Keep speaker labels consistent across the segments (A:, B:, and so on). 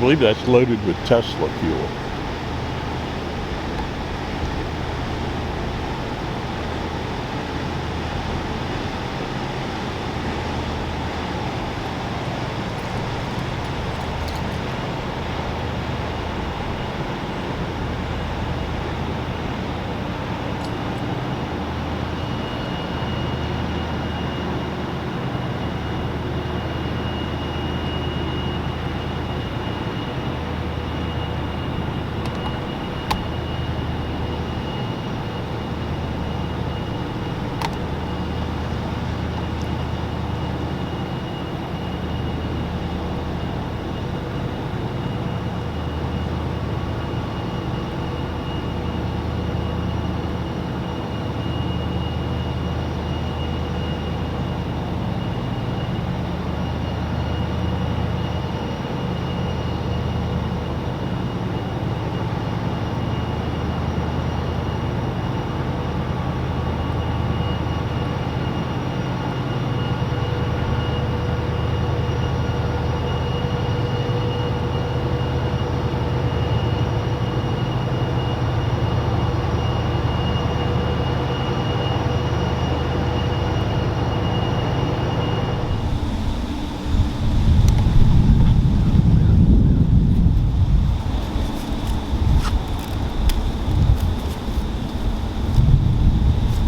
A: believe that's loaded with Tesla fuel.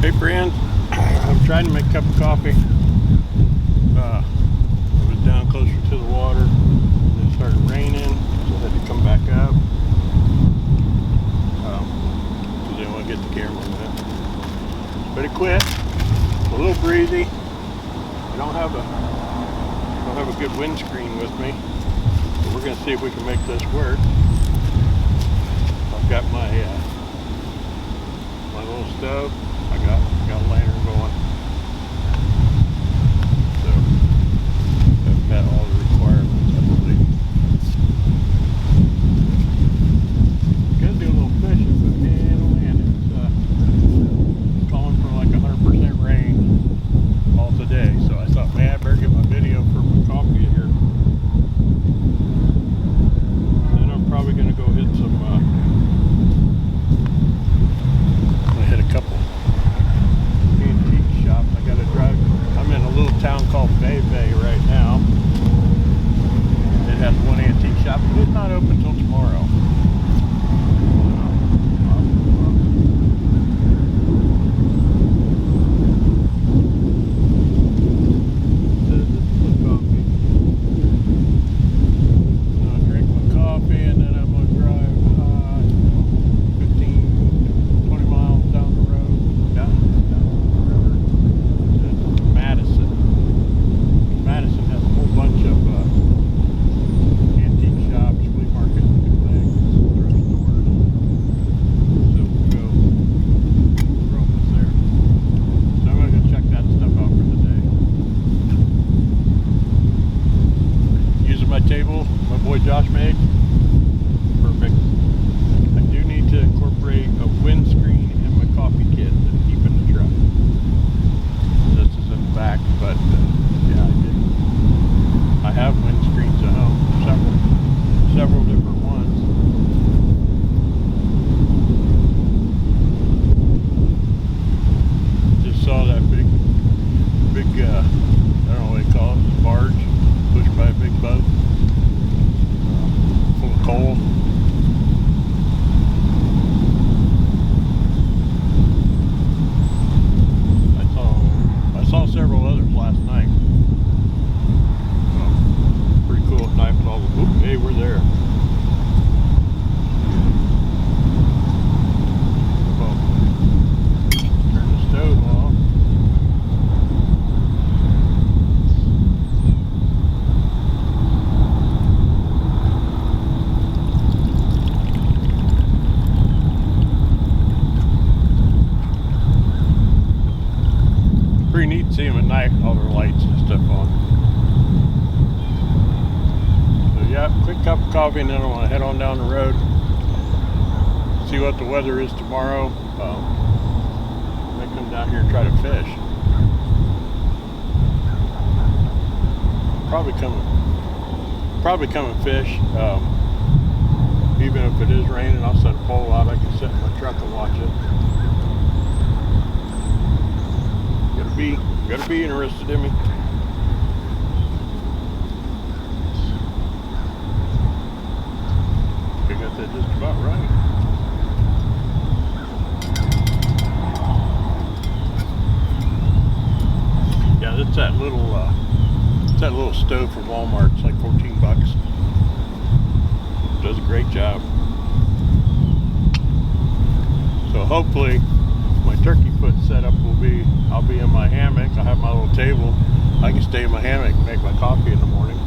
A: Hey friends, I'm trying to make a cup of coffee. It was down closer to the water, and it started raining, so I had to come back up. Because I didn't want to get the camera in it. But it quit. It's a little breezy. I don't have a good windscreen with me, but we're going to see if we can make this work. I've got my little stove. I got a lantern going. So I've got all the requirements, I believe. Gonna do a little fishing, but man, oh man, it's calling for like 100% rain all today. So I thought, man, I better get my video for my coffee here. Then I'm probably gonna go hit some. I hit a couple antique shops. I gotta drive. I'm in a little town called Bay right now. It has one antique shop, but it's not open till tomorrow. Table my boy Josh made. Perfect. I do need to incorporate a windscreen in my coffee kit that I keep in the truck. This is in the back, but yeah, I have windscreens at home, several different ones. Just saw that big I don't know what they call it, barge pushed by a big boat. Coal. I saw several others last night. Pretty cool at night with all the. Oop, hey, we're there. Turn the stove off. Pretty neat to see them at night, all their lights and stuff on. So yeah, quick cup of coffee, and then I want to head on down the road, see what the weather is tomorrow. I may come down here and try to fish. Probably come and fish. Even if it is raining, I'll set a pole out. I can sit in my truck and watch it. Gotta be interested in me. I got that just about right. Yeah, that's that little stove from Walmart. It's like 14 bucks. Does a great job. So hopefully my turkey foot setup will be, I'll be in my hammock. I'll have my little table. I can stay in my hammock and make my coffee in the morning.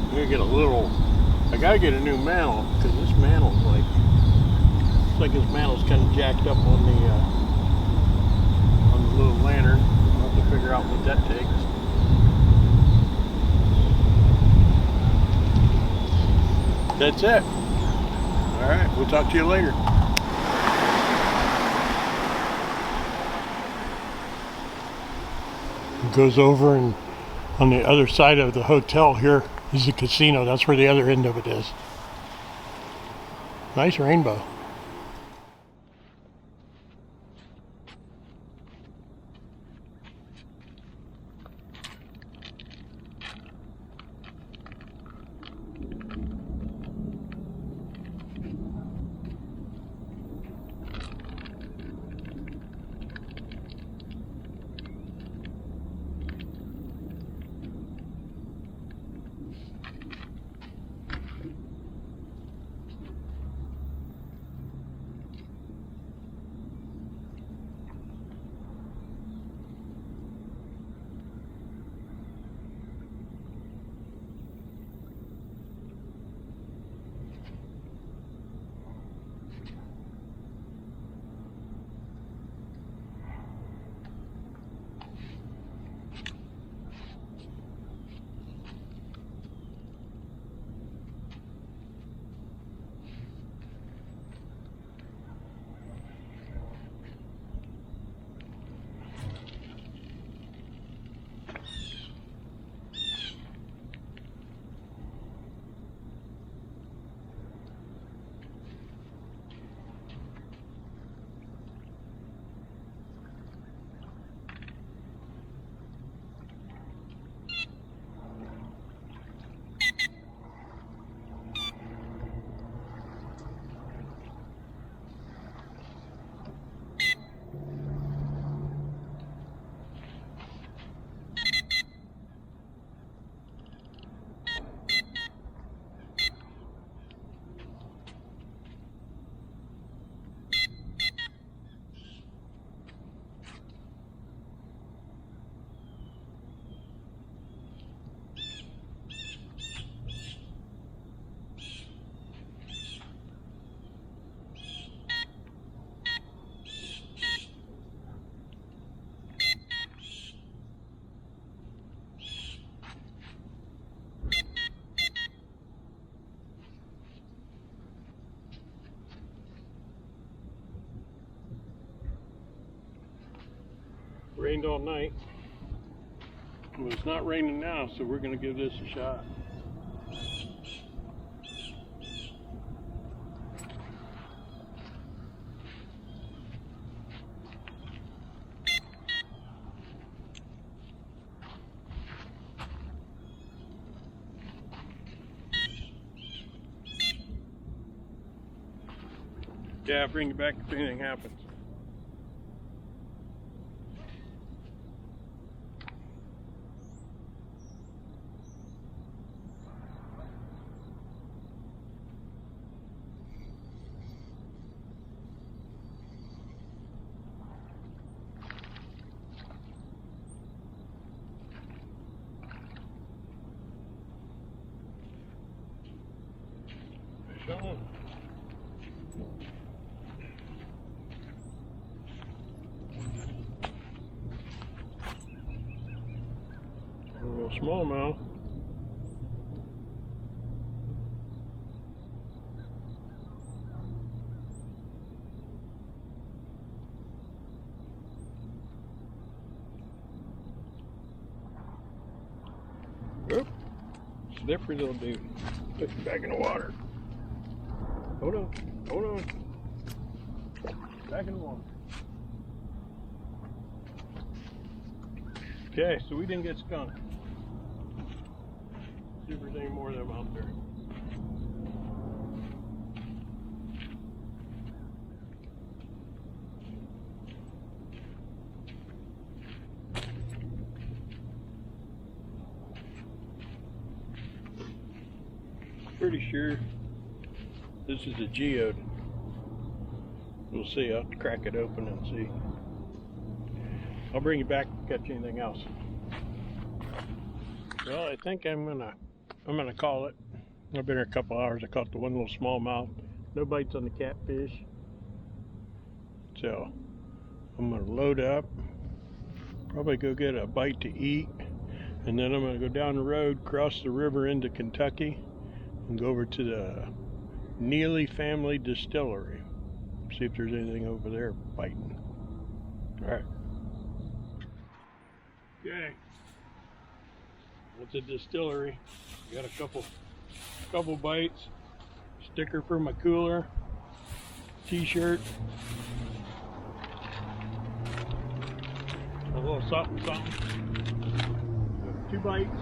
A: I'm gonna get I gotta get a new mantle, because this mantle's like, looks like this mantle's kind of jacked up on the little lantern. I'll have to figure out what that takes. That's it. All right, we'll talk to you later. It goes over, and on the other side of the hotel here is the casino. That's where the other end of it is. Nice rainbow. Rained all night. Well, it's not raining now, so we're going to give this a shot. Yeah, I'll bring you back if anything happens. Fish on. A little smallmouth. Oop, slippery little dude. Put it back in the water. Hold on. Hold on. Back in the water. Okay, so we didn't get skunked. See if there's any more of them out there. Pretty sure this is a geode. We'll see. I'll have to crack it open and see. I'll bring you back if you catch anything else. Well, I think I'm gonna call it. I've been here a couple hours. I caught the one little smallmouth. No bites on the catfish. So I'm gonna load up. Probably go get a bite to eat, and then I'm gonna go down the road, cross the river into Kentucky, and go over to the Neely family distillery. See if there's anything over there biting. All right. Okay. It's a distillery. Got a couple bites. Sticker for my cooler. T-shirt. A little something. 2 bites.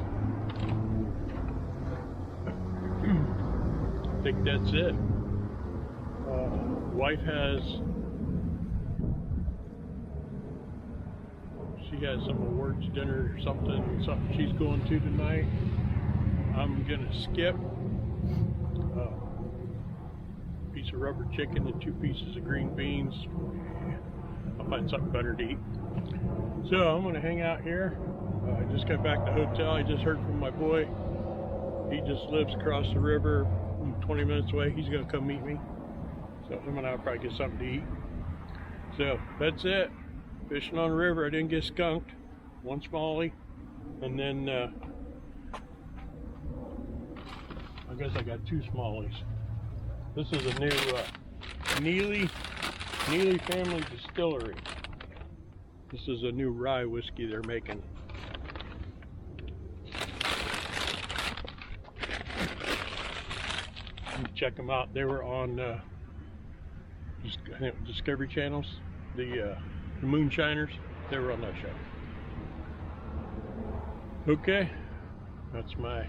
A: I think that's it. Wife has some awards dinner or something she's going to tonight. I'm gonna skip a piece of rubber chicken and 2 pieces of green beans. I'll find something better to eat. So I'm gonna hang out here. I just got back to the hotel. I just heard from my boy. He just lives across the river, 20 minutes away. He's gonna come meet me. So him and I'll probably get something to eat. So that's it. Fishing on the river. I didn't get skunked. 1 smallie. And then I guess I got 2 smallies. This is a new Neely family distillery. This is a new rye whiskey they're making. Check them out. They were on Discovery Channels, the Moonshiners. They were on that show. Okay, that's my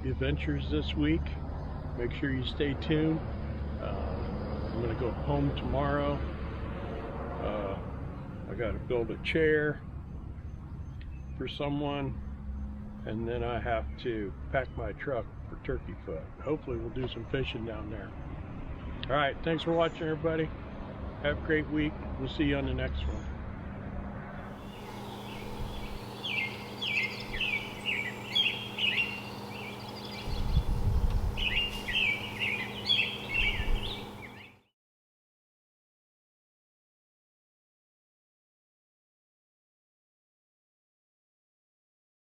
A: adventures this week. Make sure you stay tuned. I'm gonna go home tomorrow. I gotta build a chair for someone, and then I have to pack my truck for turkey foot. Hopefully we'll do some fishing down there. All right, thanks for watching, everybody. Have a great week. We'll see you on the next one.